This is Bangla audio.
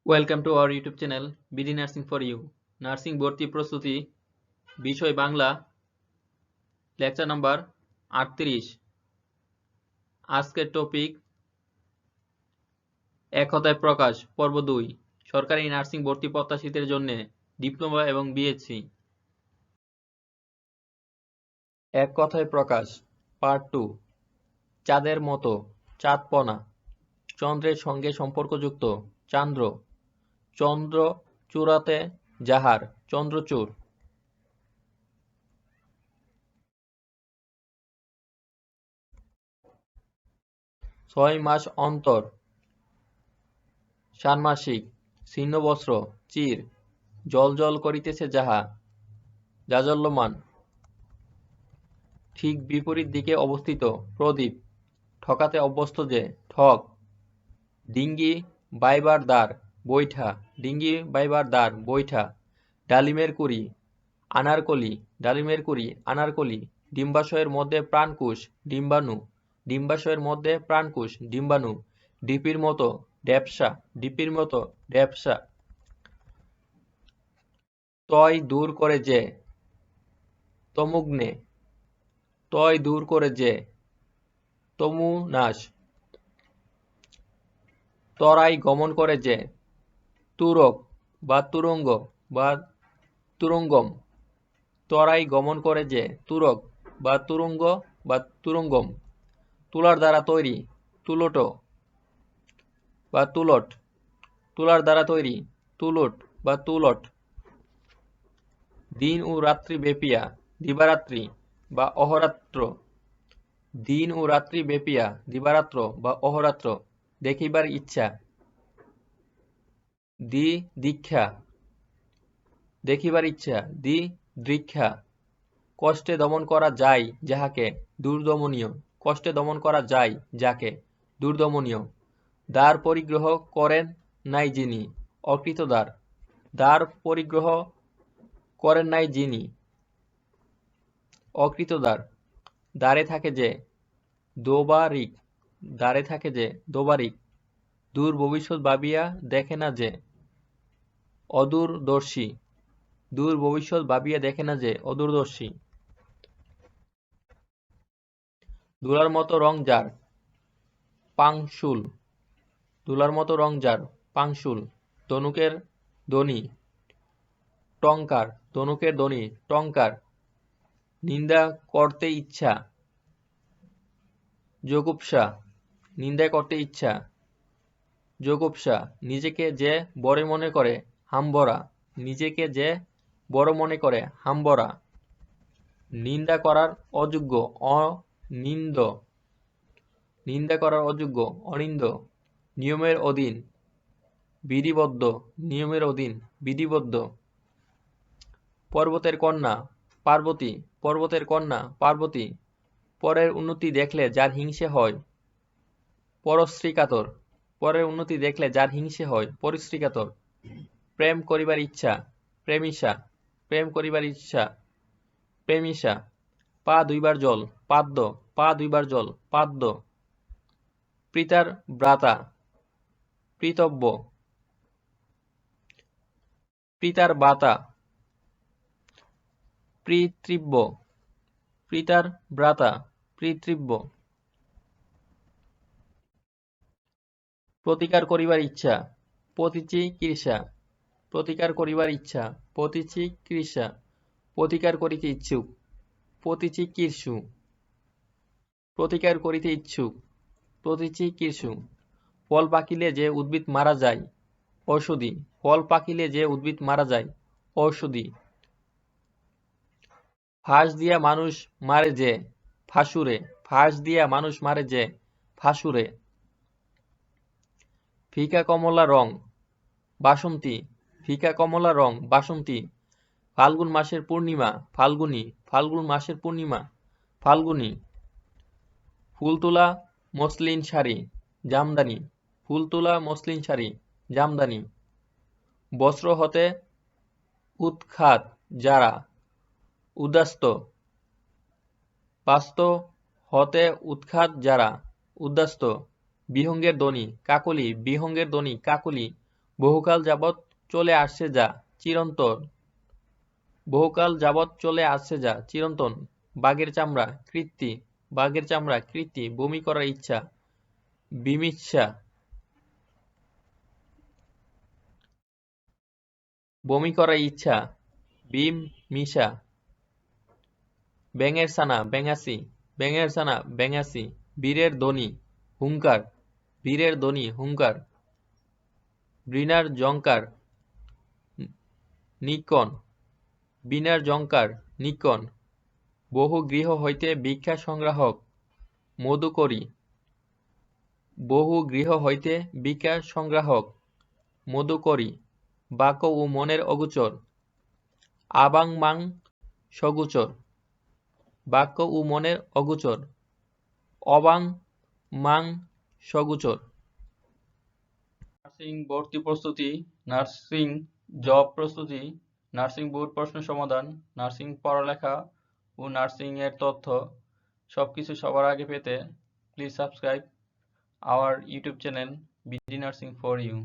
Welcome to our YouTube channel BD Narsing for You. Narsing Vorti Prostuti বিষয় বাংলা লেকচার নাম্বার 38। আজকের টপিক এক কথায় প্রকাশ পর্ব 2 সরকারি নার্সিং ভর্তি প্রত্যাশীদের জন্য ডিপ্লোমা এবং বিএসসি। এক কথায় প্রকাশ পার্ট 2। চাঁদের মতো চাঁদপনা, চন্দ্রের সঙ্গে সম্পর্কযুক্ত চান্দ্র, চন্দ্র চূড়াতে যাহার চন্দ্রচূড়। 6 মাস অন্তর ষান্মাসিক, ছিন্নবস্ত্র চির, জ্বলজ্বল করিতেছে যাহা জাজ্বল্যমান। ঠিক বিপরীত দিকে অবস্থিত প্রদীপ, ঠকাতে অভ্যস্ত যে ঠক। ডিঙ্গি বাইবার দ্বার বৈঠা, ডিঙ্গি বাইবার দ্বার বৈঠা। ডালিমের কুড়ি আনারকলি, ডালিমের কুড়ি আনারকলি। ডিম্বাশয়ের মধ্যে প্রাণকুশ ডিম্বাণু, ডিম্বাশয়ের মধ্যে প্রাণকুশ ডিম্বাণু। ডিপির মতো ড্যাপসা, ডিপির মতো ড্যাপসা। তয় দূর করে যে তমুগ্নে, তয় দূর করে যে তমুনাশ। তরাই গমন করে যে তুরক বা তুরঙ্গ বা তুরঙ্গম। তরাই গমন করে যে তুরক বা তুরঙ্গ বা তুরঙ্গম। তুলার দ্বারা তৈরি তুলট বা তুলট, তুলার দ্বারা তৈরি তুলট বা তুলট। দিন ও রাত্রি ব্যাপিয়া দিবারাত্রি বা অহরাত্র, দিন ও রাত্রি ব্যাপিয়া দিবারাত্র বা অহরাত্র দেখিবার ইচ্ছা। দি দীক্ষা, দেখিবার ইচ্ছা দি দৃক্ষা। কষ্টে দমন করা যায় যাহাকে দুর্দমনীয়, কষ্টে দমন করা যায় যাকে দুর্দমনীয়। দ্বার পরিগ্রহ করেন নাই যিনি অকৃতদ্বার, দ্বার পরিগ্রহ করেন নাই যিনি অকৃতদ্বার। দ্বারে থাকে যে দোবারিক, দ্বারে থাকে যে দোবারিক। দূর ভবিষ্যৎ ভাবিয়া দেখে না যে অদূরদর্শী, দূর ভবিষ্যৎ ভাবিয়া দেখে না যে অদূরদর্শী। ধুলার মতো রং যার পাংশুল, ধুলার মতো রং যার পাংশুল। ধনুকের ধ্বনি টঙ্কার, ধনুকের ধ্বনি টঙ্কার। নিন্দা করতে ইচ্ছা যোগুপসা, নিন্দা করতে ইচ্ছা যোগুপসা। নিজেকে যে বড় মনে করে হাম্বরা, নিজেকে যে বড় মনে করে হাম্বরা। নিন্দা করার অযোগ্য অনিন্দ, নিন্দা করার অযোগ্য অনিন্দ। নিয়মের অধীন বিধিবদ্ধ, নিয়মের অধীন বিধিবদ্ধ। পর্বতের কন্যা পার্বতী, পর্বতের কন্যা পার্বতী। পরের উন্নতি দেখলে যার হিংসে হয় পরশ্রীকাতর, পরের উন্নতি দেখলে যার হিংসে হয় পরশ্রীকাতর। প্রেম করিবার ইচ্ছা প্রেমিষা, প্রেম করিবার ইচ্ছা প্রেমিষা। পা দুইবার জল পাদ্য, পা দুইবার জল পাদ্য। পিতার ভ্রাতা পিতব্য, পিতার বাতা পিতৃব্য, পিতার ভ্রাতা পিতৃব্য। প্রতিকার করিবার ইচ্ছা প্রতিচিকিৎসা, প্রতিকার করিবার ইচ্ছা প্রতিচিকিৎসা। প্রতিকার করিতে ইচ্ছুক প্রতিচিকিৎসু, প্রতিকার করিতে ইচ্ছুক প্রতিচিকিৎসু। ফল পাকিলে যে উদ্ভিদ মারা যায় ঔষধি, ফল পাকিলে যে উদ্ভিদ মারা যায় ঔষধি। ফাঁস দিয়া মানুষ মারে যে ফাঁসুরে, ফাঁস দিয়া মানুষ মারে যে ফাঁসুরে। ফিকা কমলা রং বাসন্তী, ফিকা কমলা রং বাসন্তী। ফাল্গুন মাসের পূর্ণিমা ফাল্গুনী, ফাল্গুন মাসের পূর্ণিমা ফাল্গুনী। ফুল তোলা মসলিন শাড়ি জামদানি, ফুল তোলা মসলিন শাড়ি জামদানি। বস্ত্র হতে উৎখাত যারা উদাস্ত, বাস্ত হতে উৎখাত যারা উদাস্ত। বিহঙ্গের ধ্বনি কাকলি, বিহঙ্গের ধ্বনি কাকলি। বহুকাল যাবৎ চলে আসছে যা চিরন্তন। বহুকাল যাবৎ চলে আসছে যা চিরন্তন। বাঘের চামড়া কৃত্তি। বাঘের চামড়া কৃত্তি। বমি করার ইচ্ছা বিমিচ্ছা। বমি করার ইচ্ছা বিমমিষা। ব্যাঙের ছানা ব্যাঙাচি। ব্যাঙের ছানা ব্যাঙাচি। বীরের ধ্বনি হুঙ্কার। বীরের ধ্বনি হুঙ্কার। বীণার ঝঙ্কার নিক্কণ। বীণার ঝঙ্কার নিক্কণ। বহু গৃহ হইতে ভিক্ষা সংগ্রাহক মধুকরী। বহু গৃহ হইতে ভিক্ষা সংগ্রাহক মধুকরী। বাক্য ও মনের অগোচর আবাংমাং সগোচর। বাক্য ও মনের অগোচর অবাং মাং সগোচর। নার্সিং ভর্তি প্রস্তুতি, নার্সিং জব প্রস্তুতি, নার্সিং বোর্ড প্রশ্ন সমাধান, নার্সিং পড়ালেখা ও নার্সিং এর তথ্য সবকিছু সবার আগে পেতে please subscribe our YouTube channel BD nursing for you.